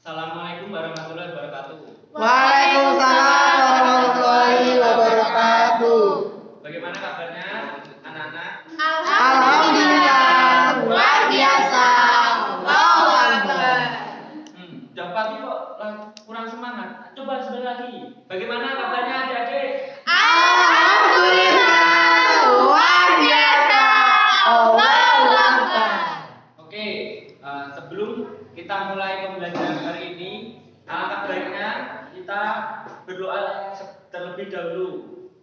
Assalamualaikum warahmatullahi wabarakatuh. Waalaikumsalam warahmatullahi wabarakatuh. Bagaimana kabarnya anak-anak? Alhamdulillah, luar biasa. Allahu Akbar. Udah pagi kok kurang semangat. Coba sebentar lagi. Bagaimana kabarnya adik-adik? Alhamdulillah, luar biasa. Allahu Akbar. Oke, sebelum kita mulai pembelajaran hari ini, alangkah baiknya kita berdoa terlebih dahulu.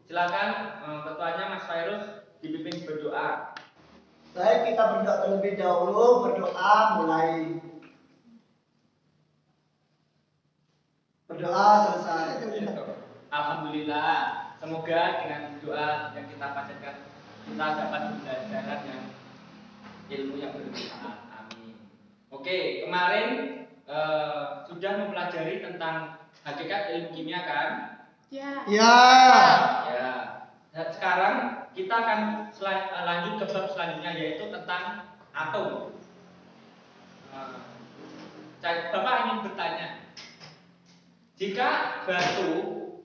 Silakan ketuanya Mas Fairuz dipimpin berdoa. Baik, kita berdoa terlebih dahulu. Berdoa mulai. Berdoa selesai. Alhamdulillah, semoga dengan doa yang kita panjatkan kita dapat pembelajaran yang ilmu yang bermanfaat. Amin. Oke, kemarin sudah mempelajari tentang hakikat ilmu kimia kan? Ya. Ya. Dan sekarang kita akan lanjut ke bab selanjutnya, yaitu tentang atom. Bapak ingin bertanya, jika batu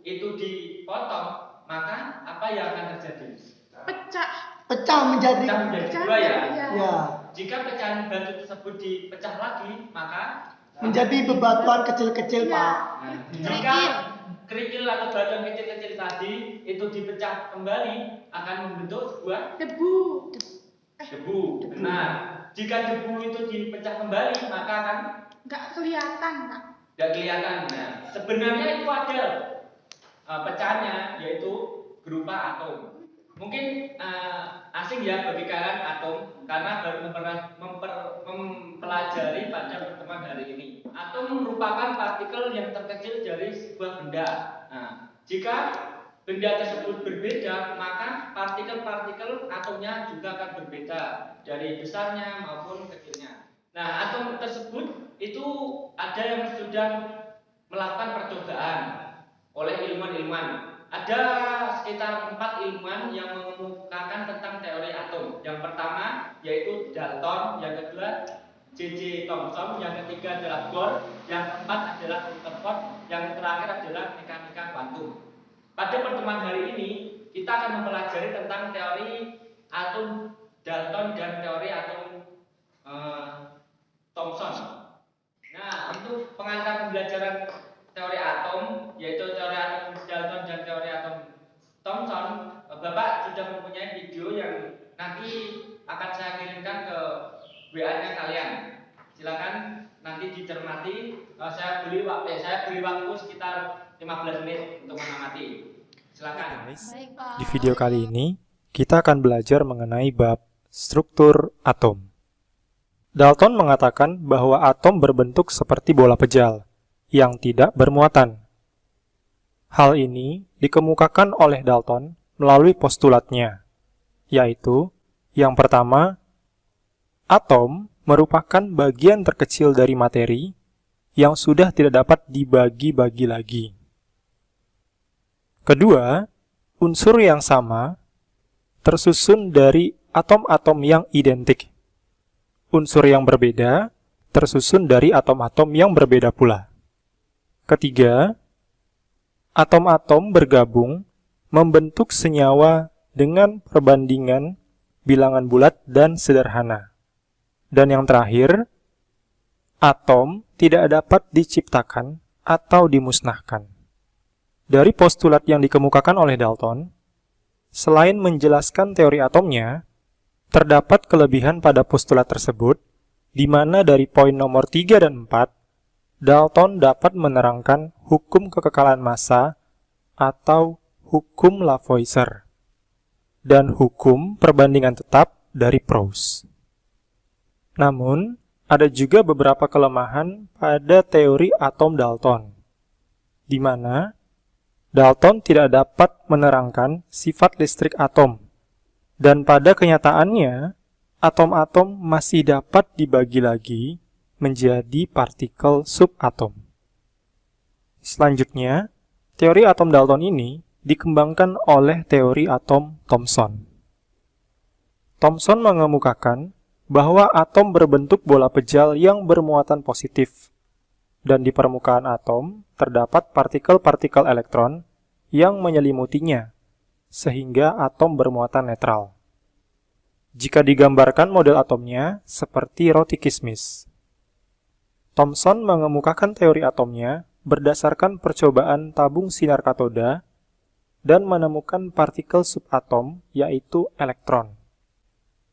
itu dipotong, maka apa yang akan terjadi? Pecah menjadi dua ya? Ya. Jika pecahan batu tersebut dipecah lagi, maka Menjadi bebatuan kecil-kecil, Pak. jika kerikil atau batu yang kecil-kecil tadi itu dipecah kembali, akan membentuk sebuah Debu. debu. Benar. Jika debu itu dipecah kembali, maka akan Nggak kelihatan, Pak. tidak kelihatan. Nah, sebenarnya itu ada pecahannya, yaitu berupa atom. Mungkin asing ya bagi kalian atom, karena baru mempelajari pada pertemuan hari ini. Atom merupakan partikel yang terkecil dari sebuah benda. Nah, jika benda tersebut berbeda, maka partikel-partikel atomnya juga akan berbeda dari besarnya maupun kecilnya. Nah, atom tersebut itu ada yang sudah melakukan percobaan oleh ilmuwan-ilmuwan. Ada sekitar 4 ilmuwan yang mengemukakan tentang teori atom. Yang pertama yaitu Dalton, yang kedua J.J. Thomson, yang ketiga adalah Bohr, yang keempat adalah Rutherford, yang terakhir adalah mekanika kuantum. Pada pertemuan hari ini kita akan mempelajari tentang teori atom Dalton dan teori atom Thomson. Nah, untuk pengantar pembelajaran teori atom, yaitu teori atom Dalton dan teori atom Thomson, Bapak sudah mempunyai video yang nanti akan saya kirimkan ke WA-nya kalian. Silakan nanti dicermati. Saya beri waktu sekitar 15 menit untuk mengamati. Silakan. Di video kali ini kita akan belajar mengenai bab struktur atom. Dalton mengatakan bahwa atom berbentuk seperti bola pejal yang tidak bermuatan. Hal ini dikemukakan oleh Dalton melalui postulatnya, yaitu yang pertama, atom merupakan bagian terkecil dari materi yang sudah tidak dapat dibagi-bagi lagi. Kedua, unsur yang sama tersusun dari atom-atom yang identik. Unsur yang berbeda tersusun dari atom-atom yang berbeda pula. Ketiga, atom-atom bergabung membentuk senyawa dengan perbandingan bilangan bulat dan sederhana. Dan yang terakhir, atom tidak dapat diciptakan atau dimusnahkan. Dari postulat yang dikemukakan oleh Dalton, selain menjelaskan teori atomnya, terdapat kelebihan pada postulat tersebut, di mana dari poin nomor 3 dan 4, Dalton dapat menerangkan hukum kekekalan massa atau hukum Lavoisier dan hukum perbandingan tetap dari Proust. Namun, ada juga beberapa kelemahan pada teori atom Dalton. di mana Dalton tidak dapat menerangkan sifat listrik atom, dan pada kenyataannya, atom-atom masih dapat dibagi lagi menjadi partikel subatom. Selanjutnya, teori atom Dalton ini dikembangkan oleh teori atom Thomson. Thomson mengemukakan bahwa atom berbentuk bola pejal yang bermuatan positif, dan di permukaan atom terdapat partikel-partikel elektron yang menyelimutinya, sehingga atom bermuatan netral. Jika digambarkan model atomnya seperti roti kismis. Thomson mengemukakan teori atomnya berdasarkan percobaan tabung sinar katoda dan menemukan partikel subatom, yaitu elektron.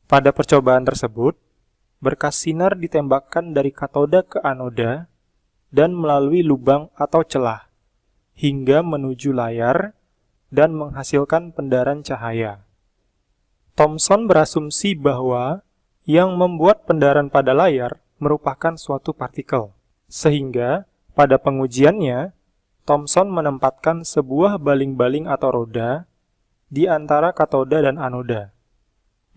Pada percobaan tersebut, berkas sinar ditembakkan dari katoda ke anoda dan melalui lubang atau celah, hingga menuju layar dan menghasilkan pendaran cahaya. Thomson berasumsi bahwa yang membuat pendaran pada layar merupakan suatu partikel, sehingga pada pengujiannya, Thomson menempatkan sebuah baling-baling atau roda di antara katoda dan anoda.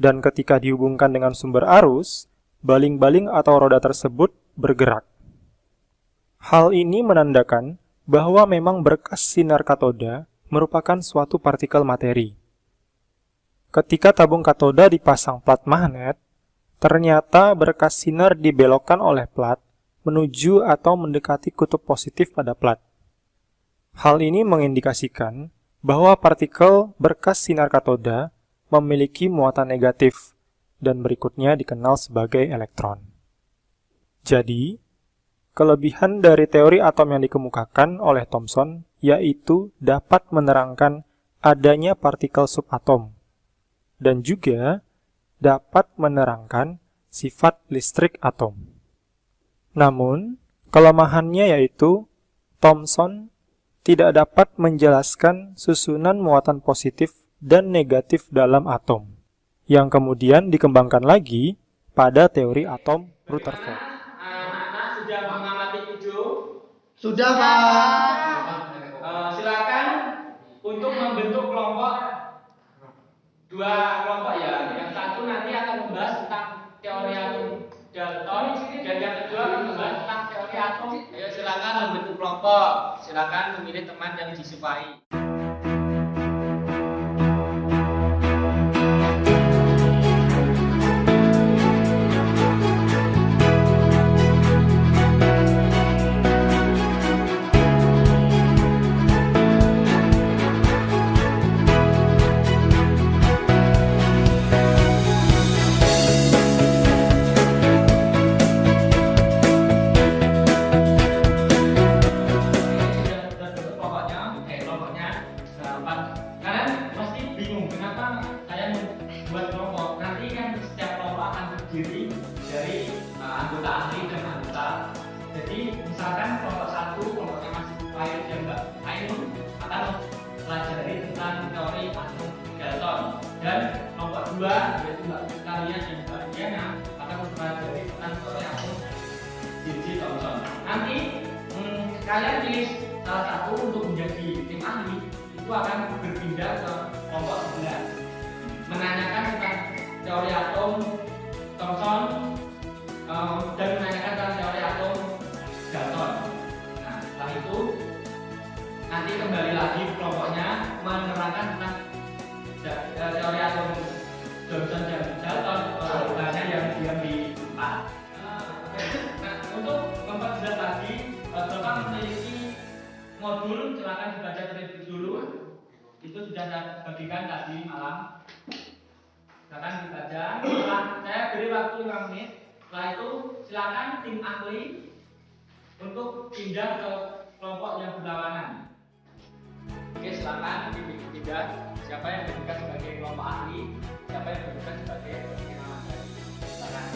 Dan ketika dihubungkan dengan sumber arus, baling-baling atau roda tersebut bergerak. Hal ini menandakan bahwa memang berkas sinar katoda merupakan suatu partikel materi. Ketika tabung katoda dipasang plat magnet, ternyata berkas sinar dibelokkan oleh plat menuju atau mendekati kutub positif pada plat. Hal ini mengindikasikan bahwa partikel berkas sinar katoda memiliki muatan negatif dan berikutnya dikenal sebagai elektron. Jadi, kelebihan dari teori atom yang dikemukakan oleh Thomson yaitu dapat menerangkan adanya partikel subatom dan juga dapat menerangkan sifat listrik atom. Namun, kelemahannya yaitu Thomson tidak dapat menjelaskan susunan muatan positif dan negatif dalam atom, yang kemudian dikembangkan lagi pada teori atom Rutherford. Anak-anak sudah mengamati video? Sudah, Pak. Silakan untuk membentuk kelompok, dua kelompok ya. Yang satu nanti akan membahas tentang teori atom Dalton, dan yang kedua akan membahas tentang teori atom. Ayo silakan membentuk kelompok. Silakan memilih teman yang disukai. Nanti kalian pilih salah satu untuk menjadi tim ahli, itu akan berpindah ke kelompok sebelah, menanyakan tentang teori atom Thomson dan menanyakan tentang teori atom Dalton. Nah, setelah itu nanti kembali lagi ke kelompoknya menerangkan tentang teori atom Thomson dan Dalton, hubungannya yang di 4. Nah, untuk memperjelas lagi, Bapak memiliki modul, silakan dibaca terlebih dulu. Itu sudah saya bagikan tadi malam. Silakan dibaca. Saya beri waktu 5 menit. Setelah itu silakan tim ahli untuk pindah ke kelompok yang berlawanan. Oke, silakan pindah. Siapa yang diberikan sebagai kelompok ahli, siapa yang diberikan sebagai tim ahli. Silakan.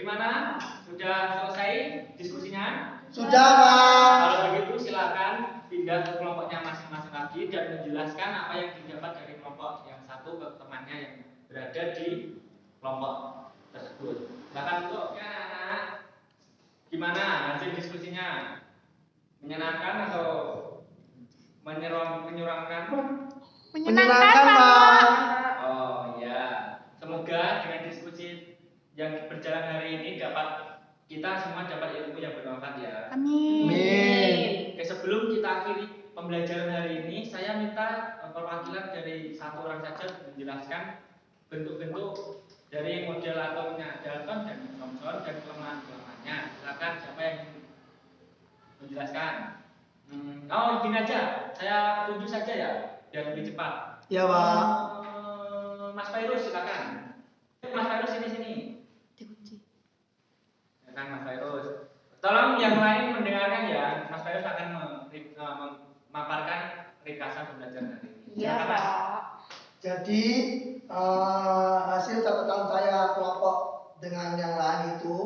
Gimana? Sudah selesai diskusinya? Sudah, Pak. Kalau begitu silakan pindah ke kelompoknya masing-masing lagi dan menjelaskan apa yang didapat dari kelompok yang satu ke temannya yang berada di kelompok tersebut. Silakan untuk anak-anak. Gimana hasil diskusinya? Menyenangkan atau menyurangkan? Menyenangkan, Pak. Oh iya. Semoga dengan diskusi yang berjalan hari ini kita semua dapat ilmu yang bermanfaat ya. Amin. Amin. Oke, sebelum kita akhiri pembelajaran hari ini, saya minta perwakilan dari satu orang saja menjelaskan bentuk-bentuk dari model atomnya Dalton dan Thomson dan kelemahan-kelemahannya. Silakan siapa yang menjelaskan? Oh, gini aja, saya tunjuk saja ya, biar lebih cepat. Ya, Pak. Mas Fairuz silakan. Mas Fairuz sini. Dikunci. Silakan Mas Fairuz. Tolong yang lain mendengarkan ya. Mas Fairuz akan memaparkan ringkasan pembelajaran hari ini. Iya, Silakan, Mas. Pak. Jadi hasil catatan saya kelompok dengan yang lain itu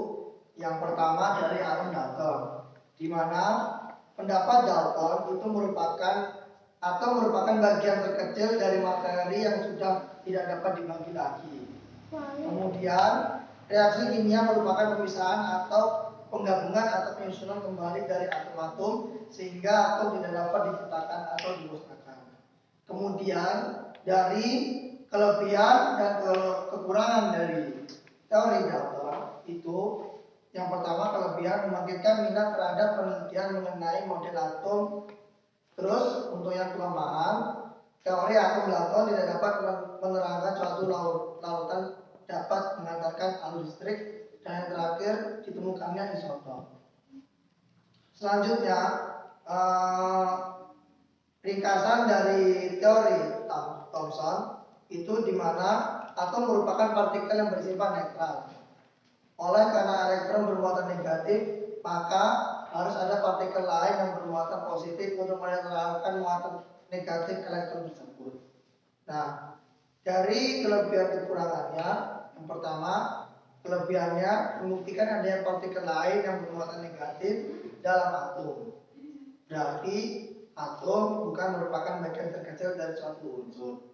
yang pertama dari Aaron Dalton, di mana pendapat Dalton itu merupakan bagian terkecil dari materi yang sudah tidak dapat dibagi lagi. Kemudian reaksi kimia merupakan pemisahan atau penggabungan atau penyusunan kembali dari atom-atom sehingga atom tidak dapat dipetakan atau dimusnahkan. Kemudian dari kelebihan dan kekurangan dari teori Dalton itu yang pertama kelebihan membangkitkan minat terhadap penelitian mengenai model atom. Terus untuk yang kelemahan, teori atom Dalton tidak dapat menerangkan suatu lautan dapat mengantarkan arus listrik dan yang terakhir ditemukannya isotop. Selanjutnya ringkasan dari teori Thomson itu di mana atom merupakan partikel yang bersifat netral. Oleh karena elektron bermuatan negatif, maka harus ada partikel lain yang bermuatan positif untuk menetralkan muatan negatif elektron tersebut. Nah, dari kelebihan kekurangannya, yang pertama kelebihannya membuktikan adanya partikel lain yang bermuatan negatif dalam atom. Berarti atom bukan merupakan bagian terkecil dari suatu unsur.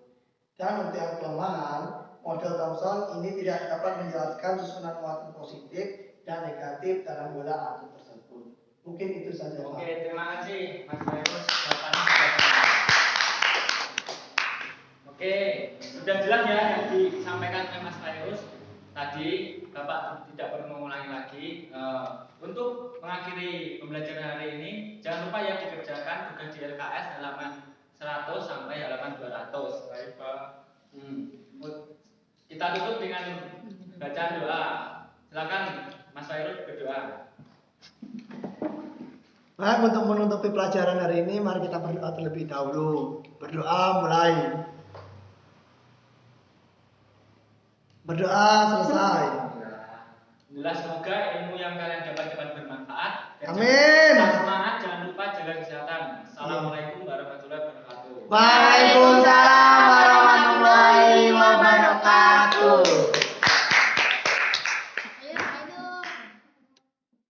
Dan untuk yang kelemahan, model Thomson ini tidak dapat menjelaskan susunan muatan positif dan negatif dalam bola atom tersebut. Mungkin itu saja, Pak. Oke, terima kasih Mas Fairuz. Jawabannya sudah jelas. Oke, sudah jelas ya yang disampaikan oleh Mas Fairuz. Tadi Bapak tidak perlu mengulangi lagi. Untuk mengakhiri pembelajaran hari ini, jangan lupa ya dikerjakan tugas di LKS halaman 100 sampai halaman 200. Baik, Pak. Kita tutup dengan bacaan doa. Silakan Mas Fairuz berdoa. Baik, untuk menutupi pelajaran hari ini, mari kita berdoa terlebih dahulu. Berdoa mulai. Berdoa selesai. Alhamdulillah, semoga ilmu yang kalian dapat bermanfaat. Amin. Tetap semangat, jangan lupa jaga kesehatan. Assalamualaikum warahmatullahi wabarakatuh. Bye.